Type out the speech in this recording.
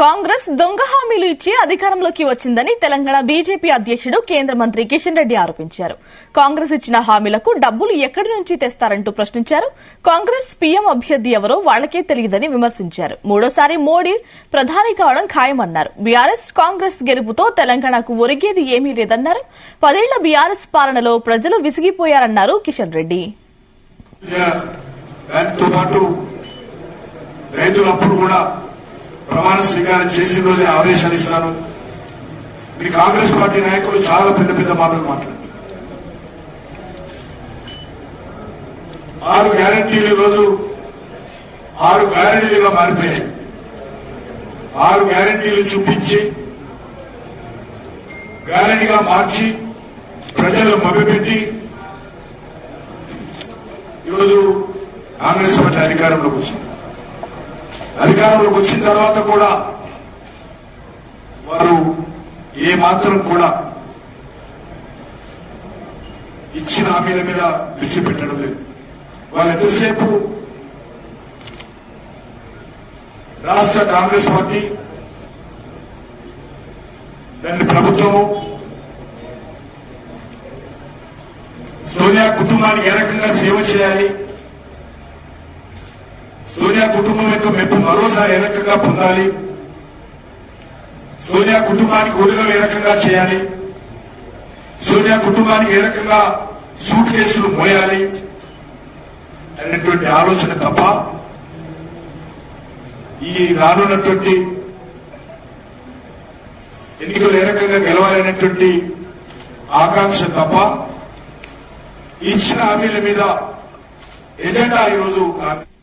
కాంగ్రెస్ దొంగ హామీలు ఇచ్చి అధికారంలోకి వచ్చిందని తెలంగాణ బీజేపీ అధ్యక్షుడు కేంద్ర మంత్రి కిషన్ రెడ్డి ఆరోపించారు. కాంగ్రెస్ ఇచ్చిన హామీలకు డబ్బులు ఎక్కడి నుంచి తెస్తారంటూ ప్రశ్నించారు. కాంగ్రెస్ పీఎం అభ్యర్థి ఎవరో వాళ్లకే తెలియదని విమర్శించారు. మూడోసారి మోడీ ప్రధాని కావడం ఖాయమన్నారు. బీఆర్ఎస్ కాంగ్రెస్ గెలుపుతో తెలంగాణకు ఒరిగేది ఏమీ లేదన్నారు. 10 ఏళ్ల బీఆర్ఎస్ పాలనలో ప్రజలు విసిగిపోయారన్నారు కిషన్ రెడ్డి. ప్రమాణ స్వీకారం చేసిన రోజే ఆదేశాలు ఇస్తాను. మీ కాంగ్రెస్ పార్టీ నాయకులు చాలా పెద్ద పెద్ద మాటలు మాట్లాడుతున్నారు. 6 గ్యారంటీలు ఈరోజు 6 గ్యారంటీలుగా మారిపోయాయి. 6 గ్యారంటీలు చూపించి గ్యారంటీగా మార్చి ప్రజలు మభ్యపెట్టి ఈరోజు కాంగ్రెస్ పార్టీ అధికారంలోకి వచ్చింది. అధికారంలోకి వచ్చిన తర్వాత కూడా వారు ఏ మాత్రం కూడా ఇచ్చిన హామీల మీద దృష్టి పెట్టడం లేదు. వాళ్ళు ఎంతసేపు రాష్ట్ర కాంగ్రెస్ పార్టీ దాని ప్రభుత్వము సోనియా కుటుంబానికి ఏ రకంగా సేవ చేయాలి, సోనియా కుటుంబం యొక్క మెప్పు మరోసారి ఏ రకంగా పొందాలి, సోనియా కుటుంబానికి ఉదయం ఏ రకంగా చేయాలి, సోనియా కుటుంబానికి ఏ రకంగా సూట్ కేసులు మోయాలి అనేటువంటి ఆలోచన తప్ప ఈ రానున్నటువంటి ఎన్నికలు ఏ రకంగా గెలవాలనేటువంటి ఆకాంక్ష తప్ప ఇచ్చిన హామీల మీద ఎజెండా ఈరోజు